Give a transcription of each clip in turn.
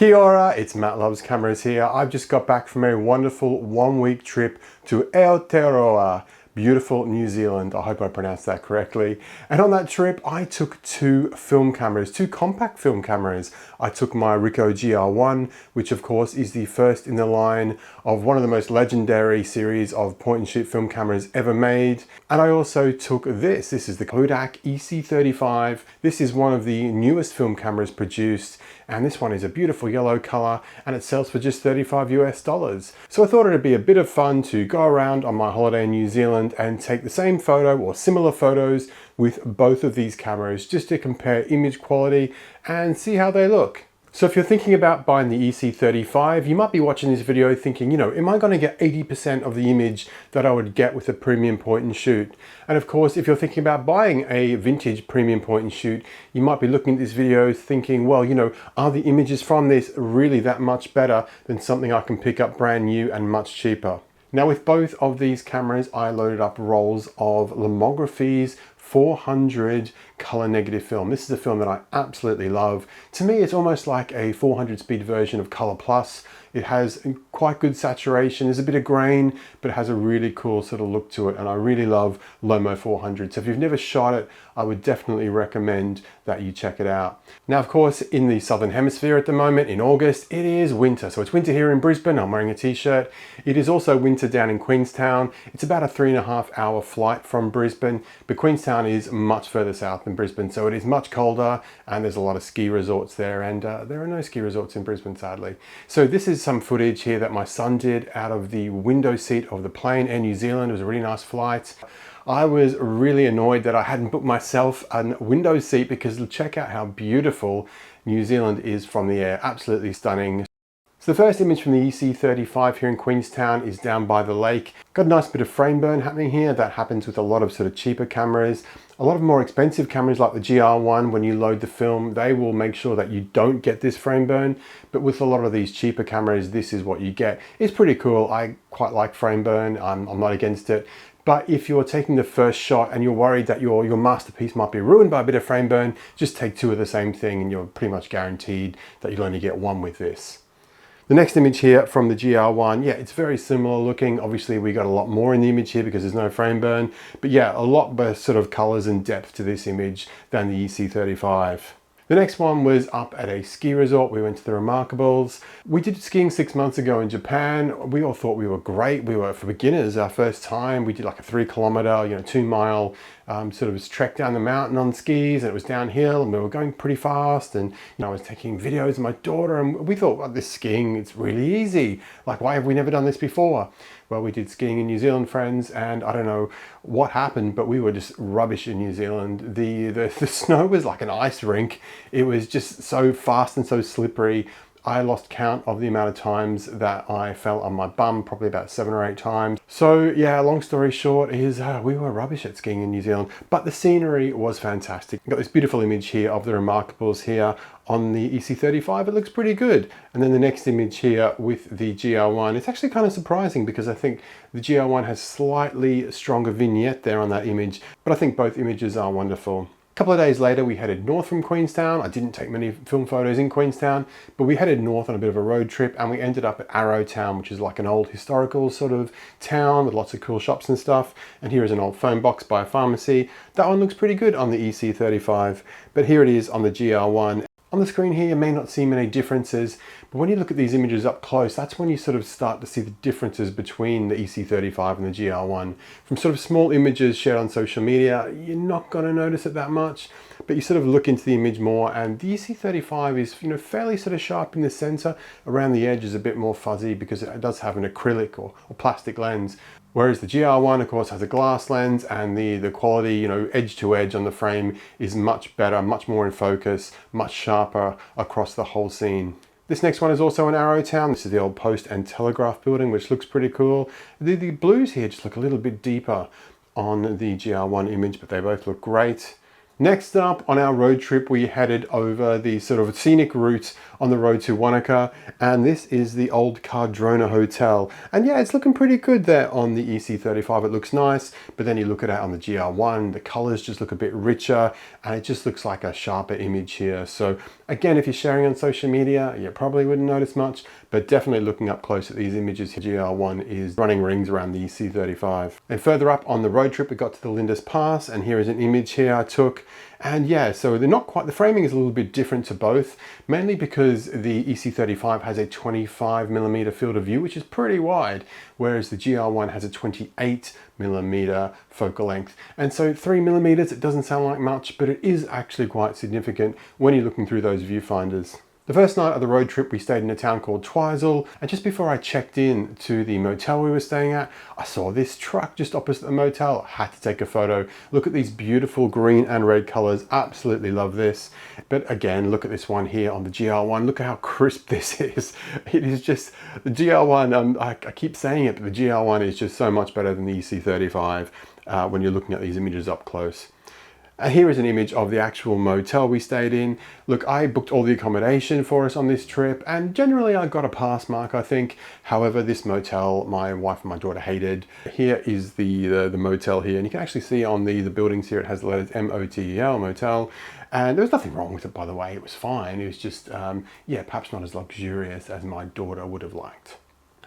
Kia ora, it's Matt Loves Cameras here. I've just got back from a wonderful one-week trip to Aotearoa, beautiful New Zealand. I hope I pronounced that correctly. And on that trip, I took two compact film cameras. I took my Ricoh GR1, which of course is the first in the line of one of the most legendary series of point and shoot film cameras ever made. And I also took this is the Kodak EC35. This is one of the newest film cameras produced, and this one is a beautiful yellow color and it sells for just $35 US. So I thought it'd be a bit of fun to go around on my holiday in New Zealand and take the same photo or similar photos with both of these cameras just to compare image quality and see how they look. So if you're thinking about buying the EC35, you might be watching this video thinking, am I going to get 80% of the image that I would get with a premium point and shoot? And of course, if you're thinking about buying a vintage premium point and shoot, you might be looking at this video thinking, well, are the images from this really that much better than something I can pick up brand new and much cheaper? Now with both of these cameras, I loaded up rolls of Lomography's 400 color negative film. This is a film that I absolutely love. To me, it's almost like a 400 speed version of Color Plus. It has quite good saturation. There's a bit of grain, but it has a really cool sort of look to it. And I really love Lomo 400. So if you've never shot it, I would definitely recommend that you check it out. Now, of course, in the Southern Hemisphere at the moment, in August, it is winter. So it's winter here in Brisbane. I'm wearing a t-shirt. It is also winter down in Queenstown. It's about a 3.5-hour flight from Brisbane, but Queenstown is much further south than Brisbane. So it is much colder and there's a lot of ski resorts there, and there are no ski resorts in Brisbane, sadly. So this is some footage here that my son did out of the window seat of the plane Air New Zealand. It was a really nice flight. I was really annoyed that I hadn't booked myself a window seat because check out how beautiful New Zealand is from the air. Absolutely stunning. So the first image from the EC35 here in Queenstown is down by the lake. Got a nice bit of frame burn happening here. That happens with a lot of sort of cheaper cameras. A lot of more expensive cameras like the GR1, when you load the film, they will make sure that you don't get this frame burn. But with a lot of these cheaper cameras, this is what you get. It's pretty cool. I quite like frame burn. I'm not against it. But if you're taking the first shot and you're worried that your masterpiece might be ruined by a bit of frame burn, just take two of the same thing and you're pretty much guaranteed that you'll only get one with this. The next image here from the GR1, yeah, it's very similar looking. Obviously, we got a lot more in the image here because there's no frame burn. But yeah, a lot better sort of colors and depth to this image than the EC35. The next one was up at a ski resort. We went to the Remarkables. We did skiing 6 months ago in Japan. We all thought we were great. We were, for beginners, our first time. We did like a 3 kilometer, 2 mile sort of trek down the mountain on skis, and it was downhill and we were going pretty fast, and I was taking videos of my daughter, and we thought, well, this skiing, it's really easy. Like, why have we never done this before? Well, we did skiing in New Zealand, friends, and I don't know what happened, but we were just rubbish in New Zealand. The snow was like an ice rink. It was just so fast and so slippery. I lost count of the amount of times that I fell on my bum, probably about 7 or 8 times. So yeah, long story short is we were rubbish at skiing in New Zealand, but the scenery was fantastic. Got this beautiful image here of the Remarkables here on the EC35. It looks pretty good. And then the next image here with the GR1, it's actually kind of surprising because I think the GR1 has slightly stronger vignette there on that image, but I think both images are wonderful. A couple of days later, we headed north from Queenstown. I didn't take many film photos in Queenstown, but we headed north on a bit of a road trip, and we ended up at Arrowtown, which is like an old historical sort of town with lots of cool shops and stuff. And here is an old phone box by a pharmacy. That one looks pretty good on the EC35, but here it is on the GR1. On the screen here, you may not see many differences, but when you look at these images up close, that's when you sort of start to see the differences between the EC35 and the GR1. From sort of small images shared on social media, you're not going to notice it that much, but you sort of look into the image more, and the EC35 is, fairly sort of sharp in the center. Around the edge is a bit more fuzzy because it does have an acrylic or plastic lens. Whereas the GR1, of course, has a glass lens, and the quality, edge to edge on the frame is much better, much more in focus, much sharper across the whole scene. This next one is also in Arrowtown. This is the old Post and Telegraph building, which looks pretty cool. The blues here just look a little bit deeper on the GR1 image, but they both look great. Next up on our road trip, we headed over the sort of scenic route on the road to Wanaka, and this is the old Cardrona Hotel. And yeah, it's looking pretty good there on the EC35. It looks nice, but then you look at it on the GR1, the colors just look a bit richer, and it just looks like a sharper image here. So again, if you're sharing on social media, you probably wouldn't notice much, but definitely looking up close at these images, GR1 is running rings around the EC35. And further up on the road trip, we got to the Lindis Pass, and here is an image here I took. And yeah, so they're not quite, the framing is a little bit different to both, mainly because the EC35 has a 25mm field of view, which is pretty wide, whereas the GR1 has a 28mm focal length. And so 3mm, it doesn't sound like much, but it is actually quite significant when you're looking through those viewfinders. The first night of the road trip, we stayed in a town called Twizel, and just before I checked in to the motel we were staying at, I saw this truck just opposite the motel. I had to take a photo. Look at these beautiful green and red colors. Absolutely love this. But again, look at this one here on the GR1. Look at how crisp this is. It is just, the GR1, I keep saying it, but the GR1 is just so much better than the EC35 when you're looking at these images up close. Here is an image of the actual motel we stayed in. Look, I booked all the accommodation for us on this trip, and generally I got a pass mark, I think. However, this motel, my wife and my daughter hated. Here is the motel here, and you can actually see on the buildings here, it has the letters M-O-T-E-L, motel. And there was nothing wrong with it, by the way. It was fine. It was just, yeah, perhaps not as luxurious as my daughter would have liked.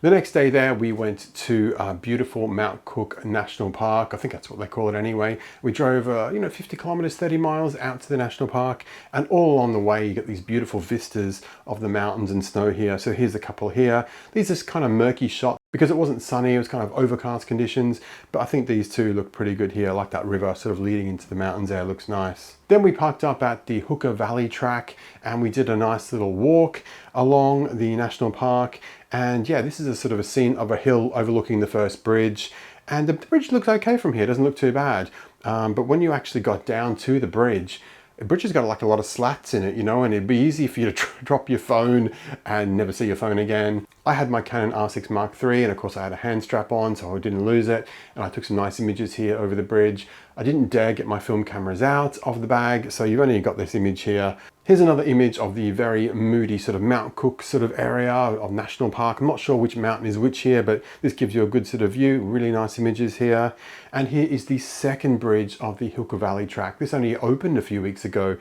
The next day there, we went to beautiful Mount Cook National Park. I think that's what they call it anyway. We drove, 50 kilometers, 30 miles out to the national park. And all along the way, you get these beautiful vistas of the mountains and snow here. So here's a couple here. These are kind of murky shots because it wasn't sunny. It was kind of overcast conditions. But I think these two look pretty good here. I like that river sort of leading into the mountains there. It looks nice. Then we parked up at the Hooker Valley track and we did a nice little walk along the national park. And yeah, this is a sort of a scene of a hill overlooking the first bridge. And the bridge looks okay from here, it doesn't look too bad. But when you actually got down to the bridge has got like a lot of slats in it, and it'd be easy for you to drop your phone and never see your phone again. I had my Canon R6 Mark III, and of course I had a hand strap on so I didn't lose it. And I took some nice images here over the bridge. I didn't dare get my film cameras out of the bag, so you've only got this image here. Here's another image of the very moody sort of Mount Cook sort of area of National Park. I'm not sure which mountain is which here, but this gives you a good sort of view. Really nice images here. And here is the second bridge of the Hooker Valley track. This only opened a few weeks ago,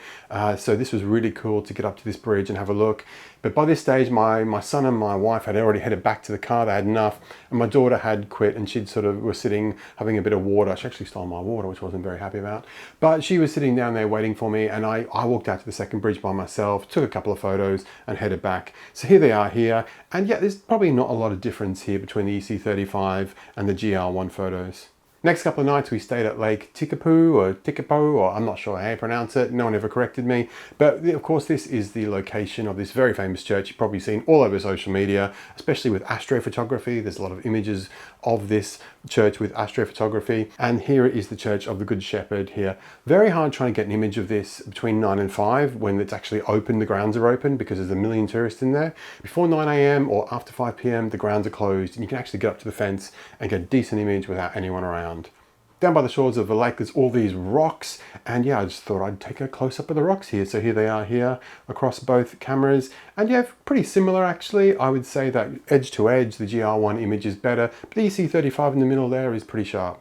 so this was really cool to get up to this bridge and have a look. But by this stage, my son and my wife had already headed back to the car. They had enough, and my daughter had quit, and she'd sort of was sitting having a bit of water. She actually stole my water, which I wasn't very happy about. But she was sitting down there waiting for me, and I walked out to the second bridge by myself, took a couple of photos, and headed back. So here they are here, and yeah, there's probably not a lot of difference here between the EC35 and the GR1 photos. Next couple of nights we stayed at Lake Tekapo or Tekapo, or I'm not sure how you pronounce it, no one ever corrected me. But of course this is the location of this very famous church. You've probably seen all over social media, especially with astrophotography. There's a lot of images of this church with astrophotography. And here is the Church of the Good Shepherd here. Very hard trying to get an image of this between 9 and 5 when it's actually open, the grounds are open because there's a million tourists in there. Before 9 AM or after 5 PM, the grounds are closed and you can actually get up to the fence and get a decent image without anyone around. Down by the shores of the lake, there's all these rocks, and yeah, I just thought I'd take a close-up of the rocks here. So here they are here across both cameras, and yeah, pretty similar actually. I would say that edge to edge, the GR1 image is better, but the EC35 in the middle there is pretty sharp.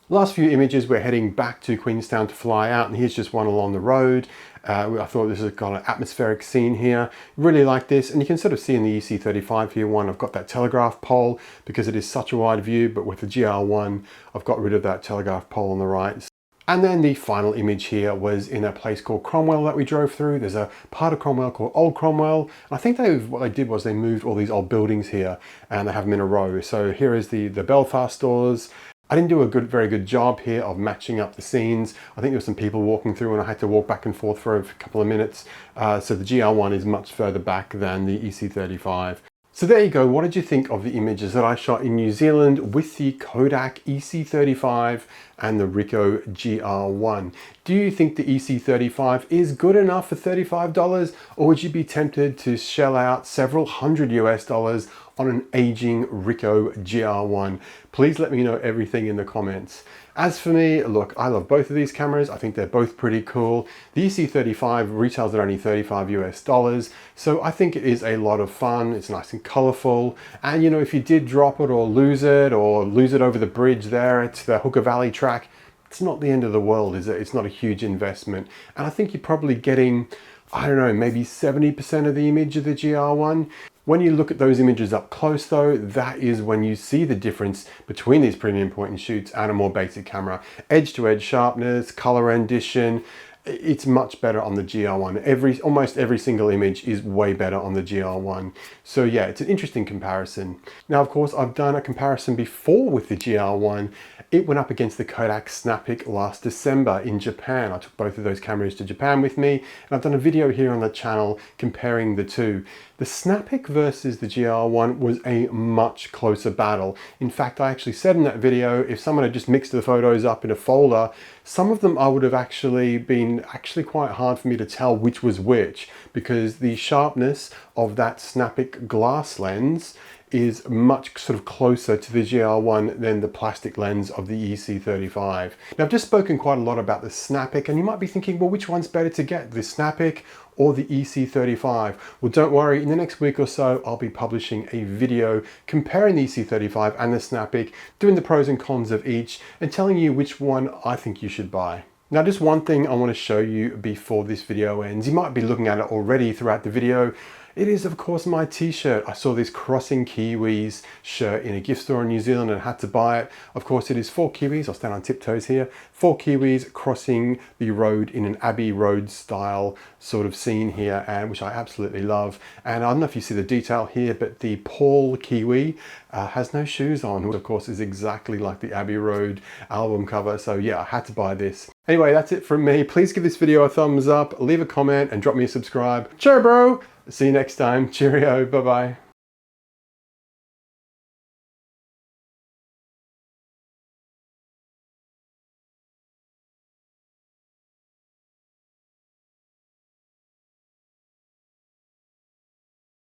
Last few images, we're heading back to Queenstown to fly out, and here's just one along the road. I thought this has got an atmospheric scene here. Really like this, and you can sort of see in the EC35 here one, I've got that telegraph pole because it is such a wide view, but with the GR1, I've got rid of that telegraph pole on the right. And then the final image here was in a place called Cromwell that we drove through. There's a part of Cromwell called Old Cromwell. And I think what they did was they moved all these old buildings here and they have them in a row. So here is the Belfast stores. I didn't do a very good job here of matching up the scenes. I think there were some people walking through and I had to walk back and forth for a couple of minutes. So the GR1 is much further back than the EC35. So there you go. What did you think of the images that I shot in New Zealand with the Kodak EC35 and the Ricoh GR1? Do you think the EC35 is good enough for $35, or would you be tempted to shell out several hundred US dollars on an aging Ricoh GR1? Please let me know everything in the comments. As for me, look, I love both of these cameras. I think they're both pretty cool. The EC35 retails at only $35 US, so I think it is a lot of fun. It's nice and colorful. And you know, if you did drop it or lose it over the bridge there at the Hooker Valley track, it's not the end of the world, is it? It's not a huge investment. And I think you're probably getting, I don't know, maybe 70% of the image of the GR1. When you look at those images up close though, that is when you see the difference between these premium point and shoots and a more basic camera. Edge to edge sharpness, color rendition, it's much better on the GR1. Almost every single image is way better on the GR1. So yeah, it's an interesting comparison. Now, of course, I've done a comparison before with the GR1. It went up against the Kodak Snappic last December in Japan. I took both of those cameras to Japan with me, and I've done a video here on the channel comparing the two. The Snappic versus the GR1 was a much closer battle. In fact, I actually said in that video, if someone had just mixed the photos up in a folder, some of them I would have actually been quite hard for me to tell which was which, because the sharpness of that Snappic glass lens is much sort of closer to the GR1 than the plastic lens of the EC35. Now, I've just spoken quite a lot about the Snappic, and you might be thinking, well, which one's better to get, the Snappic or the EC35? Well, don't worry, in the next week or so, I'll be publishing a video comparing the EC35 and the Snappic, doing the pros and cons of each, and telling you which one I think you should buy. Now, just one thing I want to show you before this video ends. You might be looking at it already throughout the video. It is, of course, my t-shirt. I saw this Crossing Kiwis shirt in a gift store in New Zealand and had to buy it. Of course, it is 4 Kiwis. I'll stand on tiptoes here. 4 Kiwis crossing the road in an Abbey Road style sort of scene here, and which I absolutely love. And I don't know if you see the detail here, but the Paul Kiwi has no shoes on, which of course is exactly like the Abbey Road album cover. So yeah, I had to buy this. Anyway, that's it from me. Please give this video a thumbs up, leave a comment, and drop me a subscribe. Ciao, bro! See you next time. Cheerio. Bye-bye.